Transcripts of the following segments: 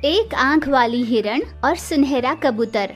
एक आंख वाली हिरण और सुनहरा कबूतर।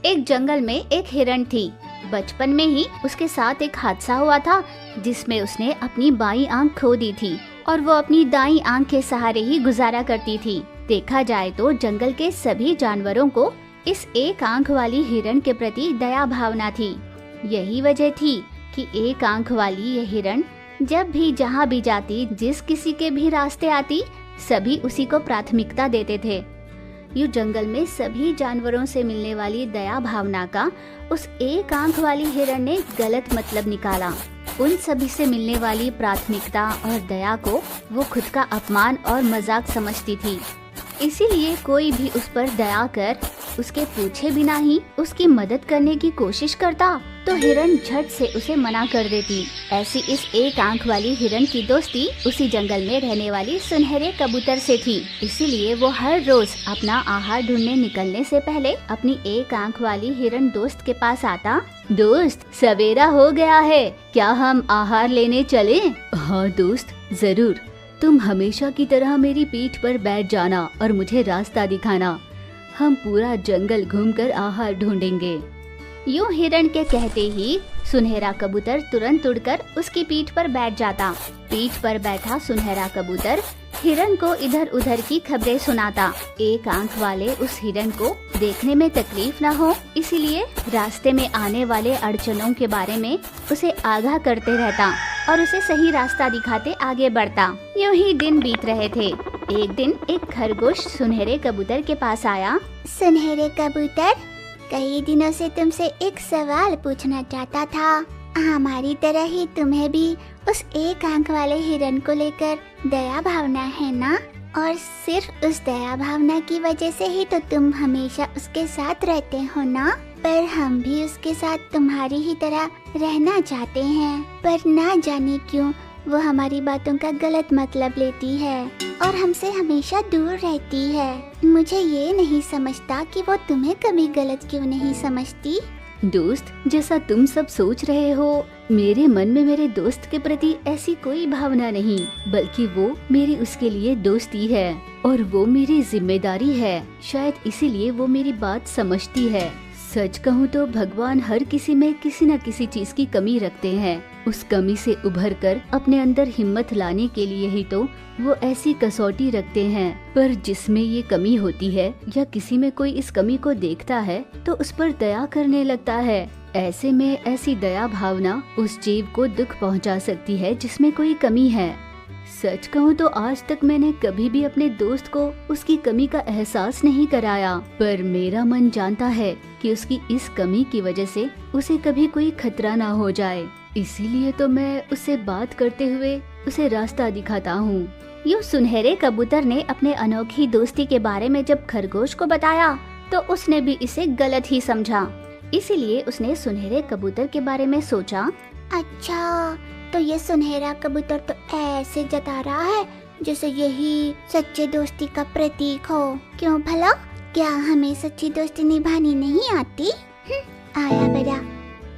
एक जंगल में एक हिरण थी। बचपन में ही उसके साथ एक हादसा हुआ था जिसमें उसने अपनी बाईं आंख खो दी थी और वो अपनी दाईं आंख के सहारे ही गुजारा करती थी। देखा जाए तो जंगल के सभी जानवरों को इस एक आंख वाली हिरण के प्रति दया भावना थी। यही वजह थी कि एक आंख वाली यह हिरण जब भी जहाँ भी जाती, जिस किसी के भी रास्ते आती, सभी उसी को प्राथमिकता देते थे। यूं जंगल में सभी जानवरों से मिलने वाली दया भावना का उस एक आंख वाली हिरण ने गलत मतलब निकाला। उन सभी से मिलने वाली प्राथमिकता और दया को वो खुद का अपमान और मजाक समझती थी। इसीलिए कोई भी उस पर दया कर उसके पूछे बिना ही उसकी मदद करने की कोशिश करता तो हिरण झट से उसे मना कर देती। ऐसी इस एक आंख वाली हिरण की दोस्ती उसी जंगल में रहने वाली सुनहरे कबूतर से थी। इसीलिए वो हर रोज अपना आहार ढूंढने निकलने से पहले अपनी एक आंख वाली हिरण दोस्त के पास आता। दोस्त, सवेरा हो गया है, क्या हम आहार लेने चले? हाँ दोस्त, जरूर। तुम हमेशा की तरह मेरी पीठ पर बैठ जाना और मुझे रास्ता दिखाना। हम पूरा जंगल घूमकर आहार ढूंढेंगे। यूं हिरण के कहते ही सुनहरा कबूतर तुरंत उड़कर उसकी पीठ पर बैठ जाता। पीठ पर बैठा सुनहरा कबूतर हिरण को इधर उधर की खबरें सुनाता। एक आंख वाले उस हिरण को देखने में तकलीफ न हो, इसीलिए रास्ते में आने वाले अड़चनों के बारे में उसे आगाह करते रहता और उसे सही रास्ता दिखाते आगे बढ़ता। यूं ही दिन बीत रहे थे। एक दिन एक खरगोश सुनहरे कबूतर के पास आया। सुनहरे कबूतर, कई दिनों से तुमसे एक सवाल पूछना चाहता था। हमारी तरह ही तुम्हें भी उस एक आंख वाले हिरण को लेकर दया भावना है ना? और सिर्फ उस दया भावना की वजह से ही तो तुम हमेशा उसके साथ रहते हो ना? पर हम भी उसके साथ तुम्हारी ही तरह रहना चाहते हैं, पर ना जाने क्यों वो हमारी बातों का गलत मतलब लेती है और हमसे हमेशा दूर रहती है। मुझे ये नहीं समझता कि वो तुम्हें कभी गलत क्यों नहीं समझती। दोस्त, जैसा तुम सब सोच रहे हो, मेरे मन में मेरे दोस्त के प्रति ऐसी कोई भावना नहीं, बल्कि वो मेरी उसके लिए दोस्ती है और वो मेरी जिम्मेदारी है। शायद इसीलिए वो मेरी बात समझती है। सच कहूँ तो भगवान हर किसी में किसी न किसी चीज की कमी रखते हैं। उस कमी से उभरकर अपने अंदर हिम्मत लाने के लिए ही तो वो ऐसी कसौटी रखते हैं। पर जिसमें ये कमी होती है या किसी में कोई इस कमी को देखता है तो उस पर दया करने लगता है। ऐसे में ऐसी दया भावना उस जीव को दुख पहुंचा सकती है जिसमें कोई कमी है। सच कहूँ तो आज तक मैंने कभी भी अपने दोस्त को उसकी कमी का एहसास नहीं कराया, पर मेरा मन जानता है कि उसकी इस कमी की वजह से उसे कभी कोई खतरा ना हो जाए। इसीलिए तो मैं उससे बात करते हुए उसे रास्ता दिखाता हूँ। यूं सुनहरे कबूतर ने अपने अनोखी दोस्ती के बारे में जब खरगोश को बताया तो उसने भी इसे गलत ही समझा। इसीलिए उसने सुनहरे कबूतर के बारे में सोचा। अच्छा, तो ये सुनहरा कबूतर तो ऐसे जता रहा है जैसे यही सच्चे दोस्ती का प्रतीक हो। क्यों भला? क्या हमें सच्ची दोस्ती निभानी नहीं आती? आया बड़ा,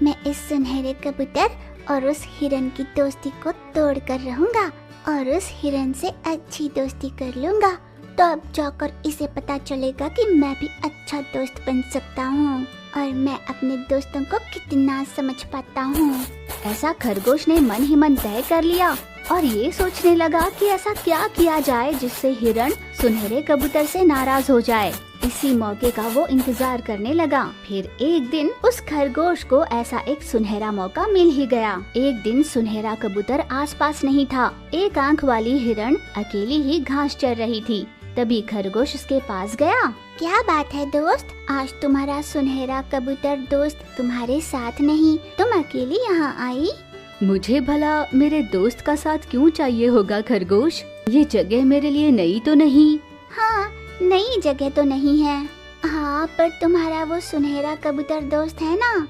मैं इस सुनहरे कबूतर और उस हिरण की दोस्ती को तोड़ कर रहूंगा और उस हिरण से अच्छी दोस्ती कर लूंगा। तो अब जाकर इसे पता चलेगा कि मैं भी अच्छा दोस्त बन सकता हूँ और मैं अपने दोस्तों को कितना समझ पाता हूँ। ऐसा खरगोश ने मन ही मन तय कर लिया और ये सोचने लगा कि ऐसा क्या किया जाए जिससे हिरण सुनहरे कबूतर से नाराज हो जाए। इसी मौके का वो इंतजार करने लगा। फिर एक दिन उस खरगोश को ऐसा एक सुनहरा मौका मिल ही गया। एक दिन सुनहरा कबूतर आसपास नहीं था। एक आंख वाली हिरण अकेली ही घास चर रही थी। तभी खरगोश उसके पास गया। क्या बात है दोस्त, आज तुम्हारा सुनहरा कबूतर दोस्त तुम्हारे साथ नहीं, तुम अकेली यहाँ आई? मुझे भला मेरे दोस्त का साथ क्यों चाहिए होगा खरगोश? ये जगह मेरे लिए नई तो नहीं? हाँ, नई जगह तो नहीं है। हाँ, पर तुम्हारा वो सुनहरा कबूतर दोस्त है ना,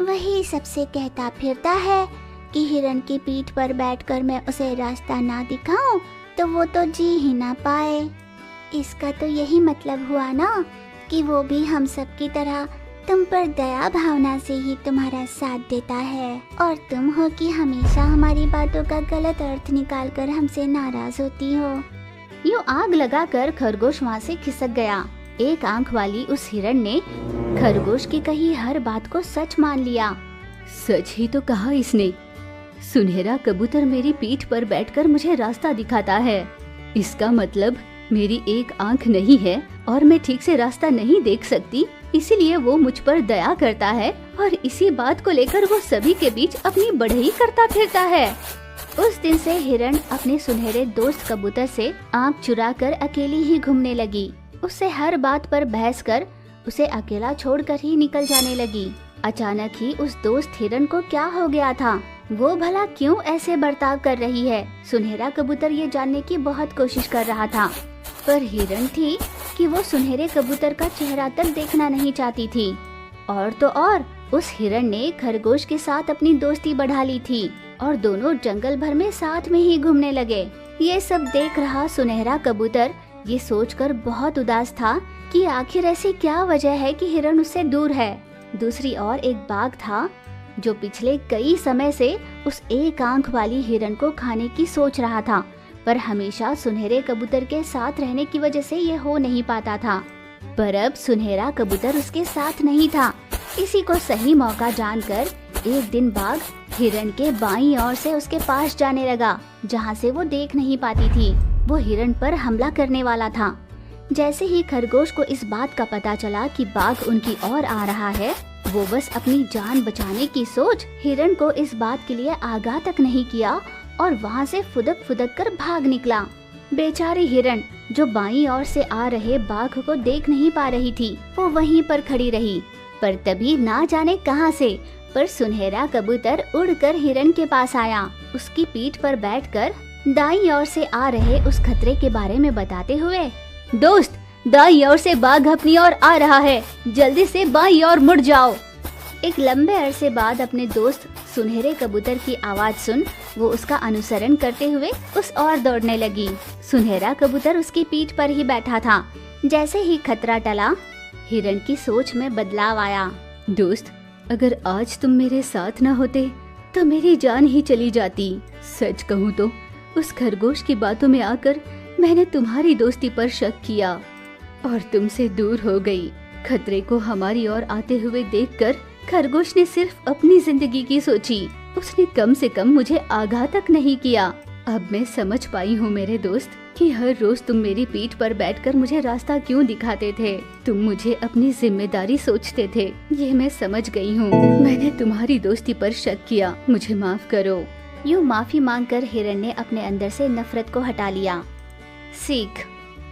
वही सबसे कहता फिरता है कि हिरण की पीठ पर बैठकर मैं उसे रास्ता ना दिखाऊं तो वो तो जी ही ना पाए। इसका तो यही मतलब हुआ ना कि वो भी हम सब की तरह तुम पर दया भावना से ही तुम्हारा साथ देता है और तुम हो कि हमेशा हमारी बातों का गलत अर्थ निकालकर हमसे नाराज होती हो। यूं आग लगाकर खरगोश वहाँ से खिसक गया। एक आंख वाली उस हिरण ने खरगोश की कही हर बात को सच मान लिया। सच ही तो कहा इसने। सुनहरा कबूतर मेरी पीठ पर बैठकर मुझे रास्ता दिखाता है। इसका मतलब मेरी एक आंख नहीं है और मैं ठीक से रास्ता नहीं देख सकती, इसीलिए वो मुझ पर दया करता है और इसी बात को लेकर वो सभी के बीच अपनी बढ़ई करता फिरता है। उस दिन से हिरण अपने सुनहरे दोस्त कबूतर से आंख चुराकर अकेली ही घूमने लगी। उससे हर बात पर बहस कर उसे अकेला छोड़कर ही निकल जाने लगी। अचानक ही उस दोस्त हिरण को क्या हो गया था? वो भला क्यों ऐसे बर्ताव कर रही है? सुनहरा कबूतर ये जानने की बहुत कोशिश कर रहा था, पर हिरण थी कि वो सुनहरे कबूतर का चेहरा तक देखना नहीं चाहती थी। और तो और उस हिरण ने खरगोश के साथ अपनी दोस्ती बढ़ा ली थी और दोनों जंगल भर में साथ में ही घूमने लगे। ये सब देख रहा सुनहरा कबूतर ये सोचकर बहुत उदास था कि आखिर ऐसी क्या वजह है कि हिरण उससे दूर है। दूसरी ओर एक बाघ था जो पिछले कई समय से उस एक आंख वाली हिरण को खाने की सोच रहा था, पर हमेशा सुनहरे कबूतर के साथ रहने की वजह से ये हो नहीं पाता था। पर अब सुनहरा कबूतर उसके साथ नहीं था। इसी को सही मौका जानकर एक दिन बाघ हिरण के बाईं ओर से उसके पास जाने लगा, जहाँ से वो देख नहीं पाती थी। वो हिरण पर हमला करने वाला था। जैसे ही खरगोश को इस बात का पता चला कि बाघ उनकी ओर आ रहा है, वो बस अपनी जान बचाने की सोच हिरण को इस बात के लिए आगाह तक नहीं किया और वहाँ से फुदक फुदक कर भाग निकला। बेचारी हिरण जो बाईं ओर से आ रहे बाघ को देख नहीं पा रही थी, वो वहीं पर खड़ी रही। पर तभी ना जाने कहां से पर सुनहरा कबूतर उड़कर हिरण के पास आया। उसकी पीठ पर बैठकर दाईं ओर से आ रहे उस खतरे के बारे में बताते हुए, दोस्त, दाईं ओर से बाघ अपनी ओर आ रहा है, जल्दी से बाईं ओर मुड़ जाओ। एक लंबे अरसे बाद अपने दोस्त सुनहरे कबूतर की आवाज सुन वो उसका अनुसरण करते हुए उस ओर दौड़ने लगी। सुनहरा कबूतर उसकी पीठ पर ही बैठा था। जैसे ही खतरा टला, हिरण की सोच में बदलाव आया। दोस्त, अगर आज तुम मेरे साथ न होते तो मेरी जान ही चली जाती। सच कहूँ तो उस खरगोश की बातों में आकर मैंने तुम्हारी दोस्ती पर शक किया और तुमसे दूर हो गई। खतरे को हमारी ओर आते हुए देखकर खरगोश ने सिर्फ अपनी जिंदगी की सोची। उसने कम से कम मुझे आगाह तक नहीं किया। अब मैं समझ पाई हूँ मेरे दोस्त कि हर रोज तुम मेरी पीठ पर बैठकर मुझे रास्ता क्यों दिखाते थे। तुम मुझे अपनी जिम्मेदारी सोचते थे, ये मैं समझ गई हूँ। मैंने तुम्हारी दोस्ती पर शक किया, मुझे माफ करो। यूँ माफी मांगकर हिरण ने अपने अंदर से नफरत को हटा लिया। सीख: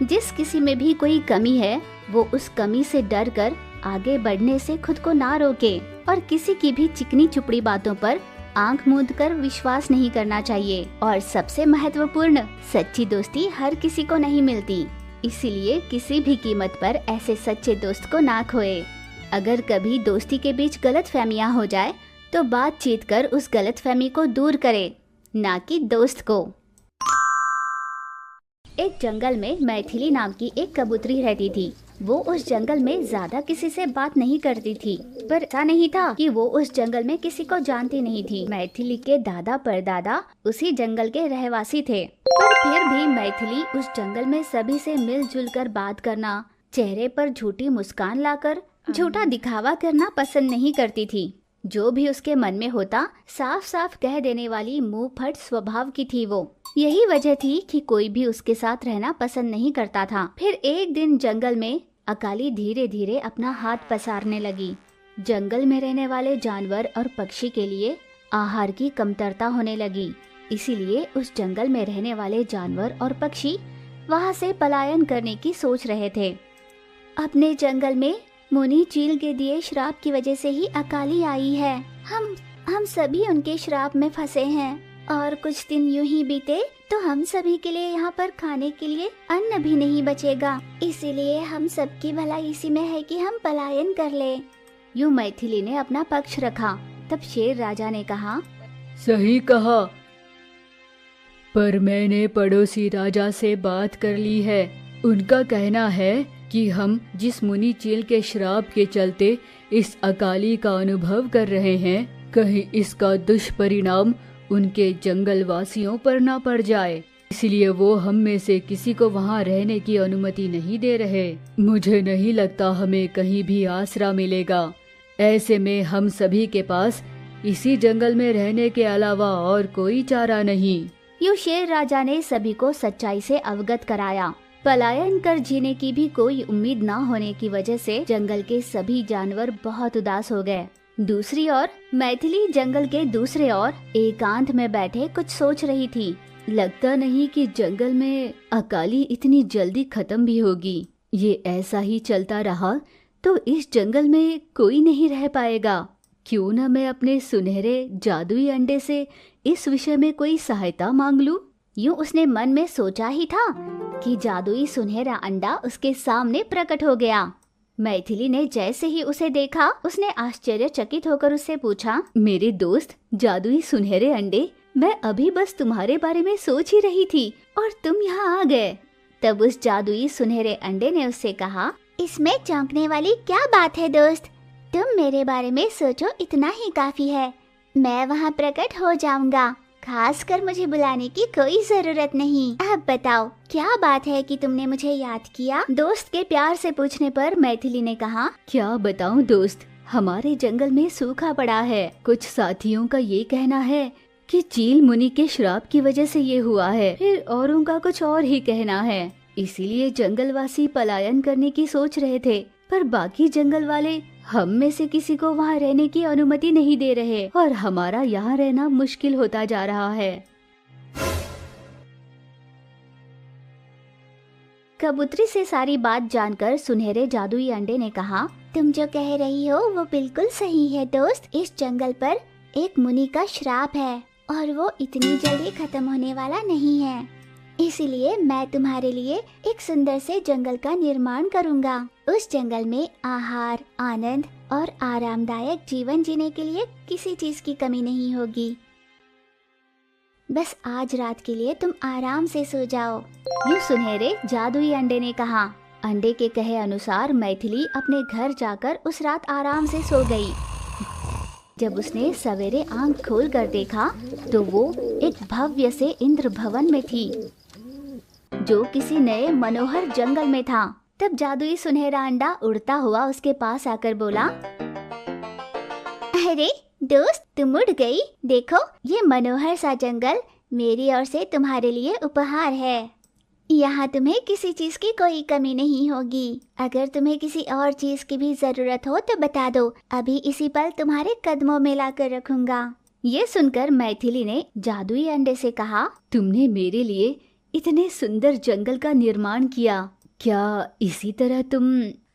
जिस किसी में भी कोई कमी है वो उस कमी से डर कर आगे बढ़ने से खुद को ना रोके और किसी की भी चिकनी चुपड़ी बातों पर आंख मूंद कर विश्वास नहीं करना चाहिए। और सबसे महत्वपूर्ण, सच्ची दोस्ती हर किसी को नहीं मिलती, इसीलिए किसी भी कीमत पर ऐसे सच्चे दोस्त को ना खोए। अगर कभी दोस्ती के बीच गलतफहमियां हो जाए तो बातचीत कर उस गलतफहमी को दूर करे, ना कि दोस्त को। एक जंगल में मैथिली नाम की एक कबूतरी रहती थी। वो उस जंगल में ज्यादा किसी से बात नहीं करती थी, पर ऐसा नहीं था कि वो उस जंगल में किसी को जानती नहीं थी। मैथिली के दादा परदादा उसी जंगल के रहवासी थे, पर फिर भी मैथिली उस जंगल में सभी से मिलजुल कर बात करना, चेहरे पर झूठी मुस्कान लाकर झूठा दिखावा करना पसंद नहीं करती थी। जो भी उसके मन में होता साफ साफ कह देने वाली मुंह फट स्वभाव की थी वो। यही वजह थी कि कोई भी उसके साथ रहना पसंद नहीं करता था। फिर एक दिन जंगल में अकाली धीरे धीरे अपना हाथ पसारने लगी। जंगल में रहने वाले जानवर और पक्षी के लिए आहार की कमतरता होने लगी, इसीलिए उस जंगल में रहने वाले जानवर और पक्षी वहां से पलायन करने की सोच रहे थे। अपने जंगल में मुनि चील के दिए श्राप की वजह से ही अकाली आई है। हम सभी उनके श्राप में फंसे हैं और कुछ दिन यूं ही बीते तो हम सभी के लिए यहाँ पर खाने के लिए अन्न भी नहीं बचेगा। इसीलिए हम सबकी भलाई इसी में है कि हम पलायन कर ले। यूं मैथिली ने अपना पक्ष रखा। तब शेर राजा ने कहा, सही कहा, पर मैंने पड़ोसी राजा से बात कर ली है। उनका कहना है कि हम जिस मुनि चील के श्राप के चलते इस अकाली का अनुभव कर रहे हैं, कहीं इसका दुष्परिणाम उनके जंगल वासियों पर ना पड़ जाए। इसलिए वो हम में से किसी को वहाँ रहने की अनुमति नहीं दे रहे। मुझे नहीं लगता हमें कहीं भी आसरा मिलेगा। ऐसे में हम सभी के पास इसी जंगल में रहने के अलावा और कोई चारा नहीं। यूं शेर राजा ने सभी को सच्चाई से अवगत कराया। पलायन कर जीने की भी कोई उम्मीद न होने की वजह से जंगल के सभी जानवर बहुत उदास हो गए। दूसरी ओर मैथिली जंगल के दूसरे ओर एकांत में बैठे कुछ सोच रही थी। लगता नहीं कि जंगल में अकाली इतनी जल्दी खत्म भी होगी। ये ऐसा ही चलता रहा तो इस जंगल में कोई नहीं रह पाएगा। क्यों न मैं अपने सुनहरे जादुई अंडे से इस विषय में कोई सहायता मांग लूं। यूं उसने मन में सोचा ही था कि जादुई सुनहरा अंडा उसके सामने प्रकट हो गया। मैथिली ने जैसे ही उसे देखा उसने आश्चर्यचकित होकर उससे पूछा, मेरे दोस्त जादुई सुनहरे अंडे, मैं अभी बस तुम्हारे बारे में सोच ही रही थी और तुम यहाँ आ गए। तब उस जादुई सुनहरे अंडे ने उससे कहा, इसमें चौंकने वाली क्या बात है दोस्त, तुम मेरे बारे में सोचो इतना ही काफी है। मैं वहाँ प्रकट हो जाऊंगा, खास कर मुझे बुलाने की कोई जरूरत नहीं। अब बताओ क्या बात है कि तुमने मुझे याद किया। दोस्त के प्यार से पूछने पर मैथिली ने कहा, क्या बताऊं दोस्त, हमारे जंगल में सूखा पड़ा है। कुछ साथियों का ये कहना है कि चील मुनि के श्राप की वजह से ये हुआ है, फिर औरों का कुछ और ही कहना है। इसीलिए जंगलवासी पलायन करने की सोच रहे थे, पर बाकी जंगल वाले हम में से किसी को वहाँ रहने की अनुमति नहीं दे रहे और हमारा यहाँ रहना मुश्किल होता जा रहा है। कबूतरी से सारी बात जानकर सुनहरे जादुई अंडे ने कहा, तुम जो कह रही हो वो बिल्कुल सही है दोस्त। इस जंगल पर एक मुनि का श्राप है और वो इतनी जल्दी खत्म होने वाला नहीं है। इसीलिए मैं तुम्हारे लिए एक सुंदर से जंगल का निर्माण करूंगा। उस जंगल में आहार, आनंद और आरामदायक जीवन जीने के लिए किसी चीज की कमी नहीं होगी। बस आज रात के लिए तुम आराम से सो जाओ। यूं सुनहरे जादुई अंडे ने कहा। अंडे के कहे अनुसार मैथिली अपने घर जाकर उस रात आराम से सो गई। जब उसने सवेरे आंख खोलकर देखा तो वो एक भव्य से इंद्र भवन में थी जो किसी नए मनोहर जंगल में था। तब जादुई सुनहरा अंडा उड़ता हुआ उसके पास आकर बोला, अरे दोस्त, तुम उड़ गई। देखो ये मनोहर सा जंगल मेरी ओर से तुम्हारे लिए उपहार है। यहाँ तुम्हें किसी चीज की कोई कमी नहीं होगी। अगर तुम्हें किसी और चीज की भी जरूरत हो तो बता दो, अभी इसी पल तुम्हारे कदमों में लाकर रखूंगा। ये सुनकर मैथिली ने जादुई अंडे से कहा, तुमने मेरे लिए इतने सुंदर जंगल का निर्माण किया, क्या इसी तरह तुम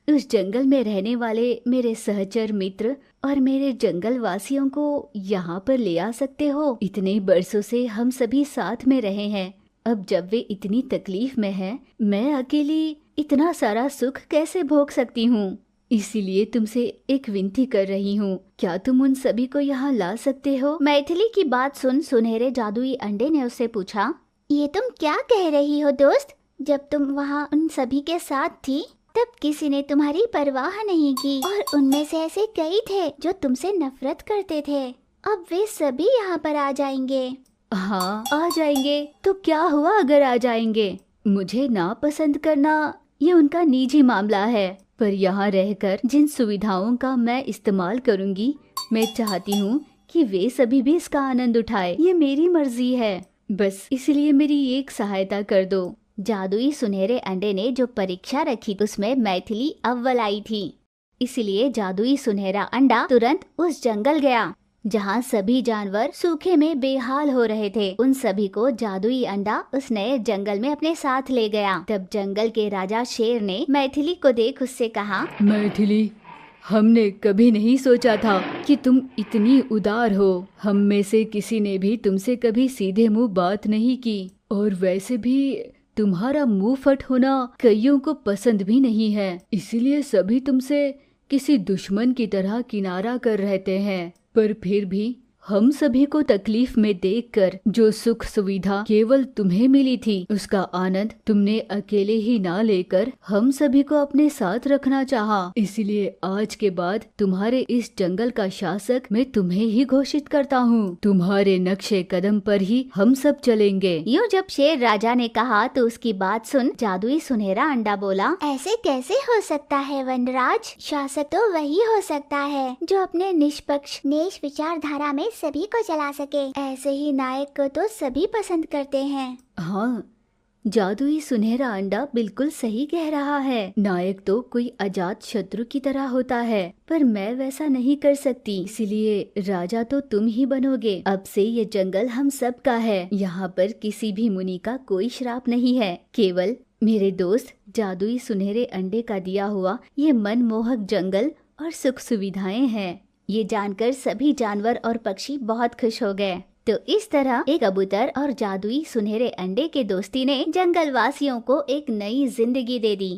उस जंगल में रहने वाले मेरे सहचर मित्र और मेरे जंगल वासियों को यहाँ पर ले आ सकते हो? इतने बरसों से हम सभी साथ में रहे हैं, अब जब वे इतनी तकलीफ में हैं, मैं अकेली इतना सारा सुख कैसे भोग सकती हूँ? इसीलिए तुमसे एक विनती कर रही हूँ, क्या तुम उन सभी को यहाँ ला सकते हो? मैथिली की बात सुन सुनहरे जादुई अंडे ने उससे पूछा, ये तुम क्या कह रही हो दोस्त? जब तुम वहाँ उन सभी के साथ थी तब किसी ने तुम्हारी परवाह नहीं की और उनमें से ऐसे कई थे जो तुमसे नफरत करते थे। अब वे सभी यहाँ पर आ जाएंगे। हाँ, आ जाएंगे तो क्या हुआ अगर आ जाएंगे? मुझे नापसंद करना ये उनका निजी मामला है, पर यहाँ रहकर जिन सुविधाओं का मैं इस्तेमाल करूँगी, मैं चाहती हूँ कि वे सभी भी इसका आनंद उठाए। ये मेरी मर्जी है, बस इसलिए मेरी एक सहायता कर दो। जादुई सुनहरे अंडे ने जो परीक्षा रखी उसमें मैथिली अव्वल आई थी, इसलिए जादुई सुनहरा अंडा तुरंत उस जंगल गया जहाँ सभी जानवर सूखे में बेहाल हो रहे थे। उन सभी को जादुई अंडा उस नए जंगल में अपने साथ ले गया। तब जंगल के राजा शेर ने मैथिली को देख उससे कहा, मैथिली, हमने कभी नहीं सोचा था कि तुम इतनी उदार हो। हम में से किसी ने भी तुमसे कभी सीधे मुंह बात नहीं की, और वैसे भी तुम्हारा मुंह फट होना कईयों को पसंद भी नहीं है। इसीलिए सभी तुमसे किसी दुश्मन की तरह किनारा कर रहते हैं, पर फिर भी हम सभी को तकलीफ में देखकर जो सुख सुविधा केवल तुम्हें मिली थी, उसका आनंद तुमने अकेले ही ना लेकर हम सभी को अपने साथ रखना चाहा। इसलिए आज के बाद तुम्हारे इस जंगल का शासक मैं तुम्हें ही घोषित करता हूँ। तुम्हारे नक्शे कदम पर ही हम सब चलेंगे। यूं जब शेर राजा ने कहा तो उसकी बात सुन जादुई सुनहरा अंडा बोला, ऐसे कैसे हो सकता है वनराज? शासक तो वही हो सकता है जो अपने निष्पक्ष नेश विचारधारा में सभी को चला सके। ऐसे ही नायक को तो सभी पसंद करते हैं। हाँ, जादुई सुनहरा अंडा बिल्कुल सही कह रहा है। नायक तो कोई अजात शत्रु की तरह होता है, पर मैं वैसा नहीं कर सकती, इसलिए राजा तो तुम ही बनोगे। अब से ये जंगल हम सब का है। यहाँ पर किसी भी मुनि का कोई श्राप नहीं है, केवल मेरे दोस्त जादुई सुनहरे अंडे का दिया हुआ ये मनमोहक जंगल और सुख सुविधाएं हैं। ये जानकर सभी जानवर और पक्षी बहुत खुश हो गए। तो इस तरह एक कबूतर और जादुई सुनहरे अंडे के दोस्ती ने जंगल वासियों को एक नई जिंदगी दे दी।